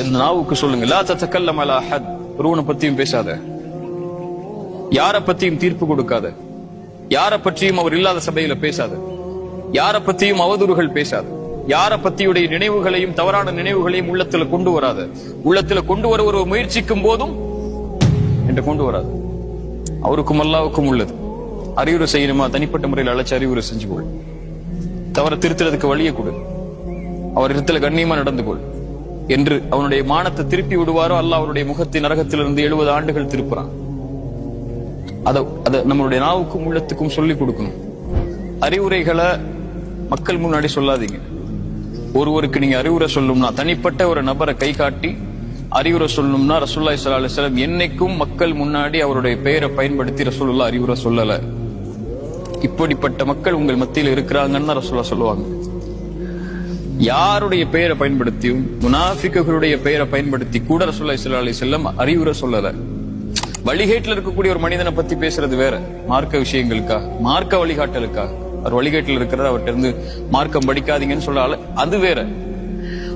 இந்த நாவுக்கு சொல்லுங்க, லா தத்தகல்லம் அலா அஹத், ஒருவனை பத்தியும் பேசாத, யார பத்தியும் தீர்ப்பு கொடுக்காத, யார பற்றியும் அவர் இல்லாத சபையில பேசாத, யார பத்தியும் அவதூறுகள் பேசாத, யார பத்தியுடைய நினைவுகளையும் தவறான நினைவுகளையும் உள்ளத்துல கொண்டு வராத, உள்ளத்துல கொண்டு வர ஒரு முயற்சிக்கும் போதும் என்று கொண்டு வராது. அவருக்கும் அல்லாவுக்கும் உள்ளது. அறிவுரை செய்யணுமா, தனிப்பட்ட முறையில் அழைச்சு அறிவுரை செஞ்சு கொள். தவற திருத்துறதுக்கு வழியை கொடு. அவர் இடத்துல கண்ணியமா நடந்து கொள் என்று அவனுடைய மானத்தை திருப்பி விடுவாரோ அல்லாஹ் அவருடைய முகத்தின் நரகத்திலிருந்து 70 ஆண்டுகள் திருப்புறான். அத நம்மளுடைய நாவுக்கும் உள்ளத்துக்கும் சொல்லிக் கொடுக்கணும். அறிவுரைகளை மக்கள் முன்னாடி சொல்லாதீங்க. ஒருவருக்கு நீங்க அறிவுரை சொல்லணும்னா, தனிப்பட்ட ஒரு நபரை கை காட்டி அறிவுரை சொல்லணும்னா, ரசூலுல்லாஹி ஸல்லல்லாஹு அலைஹி வஸல்லம் என்னைக்கும் மக்கள் முன்னாடி அவருடைய பெயரை பயன்படுத்தி ரசூலுல்லாஹ் அறிவுரை சொல்லல. இப்படிப்பட்ட மக்கள் உங்கள் மத்தியில் இருக்கிறாங்கன்னு ரசூலுல்லாஹ் சொல்லுவாங்க. யாருடைய பெயரை பயன்படுத்தியும், முனாஃபிக்குகளுடைய பெயரை பயன்படுத்தி கூட ரசூலுல்லாஹி ஸல்லல்லாஹு அலைஹி வஸல்லம் அறிவுரை சொல்லல. வழிகேட்டில் இருக்கக்கூடிய ஒரு மனிதனை பத்தி பேசுறது வேற, மார்க்க விஷயங்களுக்கா, மார்க்க வழிகாட்டலுக்கா. அவர் வழிகேட்டில் இருக்கிறத அவர்கிட்ட இருந்து மார்க்கம் படிக்காதீங்கன்னு சொல்றால அது வேற.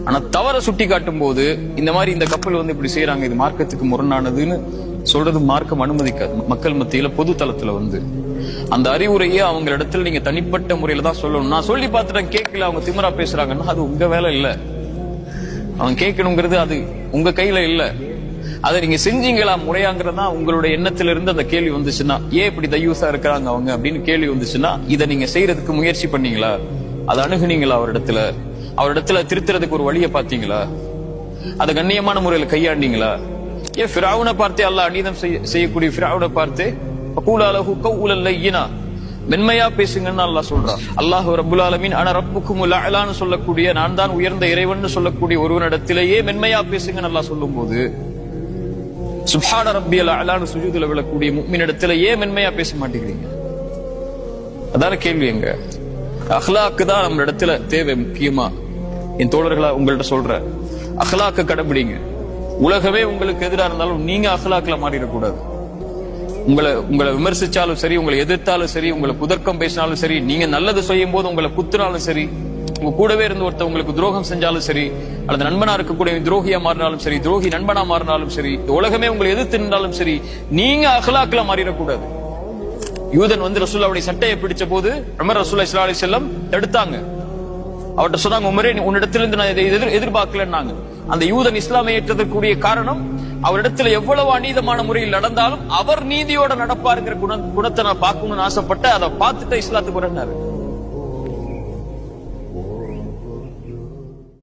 ஆனா தவற சுட்டி காட்டும் போது இந்த மாதிரி இந்த கப்பல் வந்து இப்படி செய்யறாங்க, இது மார்க்கத்துக்கு முரணானதுன்னு சொல்றது மார்க்கம் அனுமதிக்காது. மக்கள் மத்தியில பொது தளத்துல வந்து அந்த அறிவுரையை அவங்க இடத்துல நீங்க தனிப்பட்ட முறையில தான் சொல்லணும். நான் சொல்லி பார்த்துட்டேன் கேட்கல, அவங்க திமிரா பேசுறாங்கன்னா அது உங்க வேலை இல்ல. அவங்க கேட்கணுங்கிறது அது உங்க கையில இல்ல. அதை நீங்க செஞ்சீங்களா முறையாங்கிறதா உங்களுடைய எண்ணத்துல இருந்து அந்த கேள்வி வந்துச்சுன்னா, ஏன் இப்படி தையூசா இருக்கிறாங்க அவங்க அப்படின்னு கேள்வி வந்துச்சுன்னா, இதை நீங்க செய்யறதுக்கு முயற்சி பண்ணீங்களா, அதை அணுகுனீங்களா, அவரிடத்துல திருத்துறதுக்கு ஒரு வழியை பார்த்தீங்களா, அதை கண்ணியமான முறையில கையாண்டீங்களா? ஏன் ஃபிரௌனை பார்த்தே அல்லாஹ் அநீதம் செய்யக்கூடிய ஃபிரௌனை பார்த்தே ஃபகூலு கௌலன் லய்யினா, மென்மையா பேசுங்கன்னு அல்லாஹ் சொல்றான். அல்லாஹ் ரப்புல் ஆலமீன் அன ரப்புக்குமுல் அலான்னு சொல்லக்கூடிய, நான் தான் உயர்ந்த இறைவன் சொல்லக்கூடிய ஒருவனிடத்திலேயே மென்மையா பேசுங்கன்னு அல்லாஹ் சொல்லும் போது, சுப்ஹான ரப்பியல் அலான்னு சுஜூதுல விழக்கூடிய முஃமினிடத்துல ஏன் மென்மையா பேச மாட்டேங்கிறீங்க? அதான கேள்வி. எங்க அஹ்லாக்கு தான் நம்ம இடத்துல தேவை. முக்கியமா என் தோழர்களா உங்கள்ட்ட சொல்ற, அஹ்லாக்க கடைபிடிங்க. உலகமே உங்களுக்கு எதிராக இருந்தாலும் நீங்க அஹ்லாக்ல மாறிடக்கூடாது. உங்களை விமர்சிச்சாலும் சரி, உங்களை எதிர்த்தாலும் சரி, உங்களை குதர்க்கம் பேசினாலும் சரி, நீங்க நல்லது செய்யும் போது உங்களை குத்துனாலும் சரி, உங்க கூடவே இருந்து ஒருத்தர் உங்களுக்கு துரோகம் செஞ்சாலும் சரி, அல்லது நண்பனா இருக்கக்கூடிய துரோகியா மாறினாலும் சரி, துரோகி நண்பனா மாறினாலும் சரி, உலகமே உங்களை எதிர்த்து நின்றாலும் சரி, நீங்க அஹ்லாக்ல மாறிடக்கூடாது. யூதன் வந்து ரசூலுல்லாஹ்வுடைய சட்டையை பிடிச்ச போது உமர் ரசூலுல்லாஹி ஸல்லல்லாஹு அலைஹி வஸல்லம் தடுத்தாங்க. அவர்கிட்ட சொன்னாங்க, உமரே உன்னிடத்திலிருந்து நான் இதை எதிர்பார்க்கலன்னாங்க. அந்த யூதன் இஸ்லாமை ஏற்றதற்குரிய காரணம், அவரிடத்துல எவ்வளவு அநீதமான முறையில் நடந்தாலும் அவர் நீதியோட நடப்பாருங்கிற குணத்தை நான் பார்க்கணும்னு ஆசைப்பட்ட, அதை பார்த்துட்டு இஸ்லாத்துக்கு வரனாரு.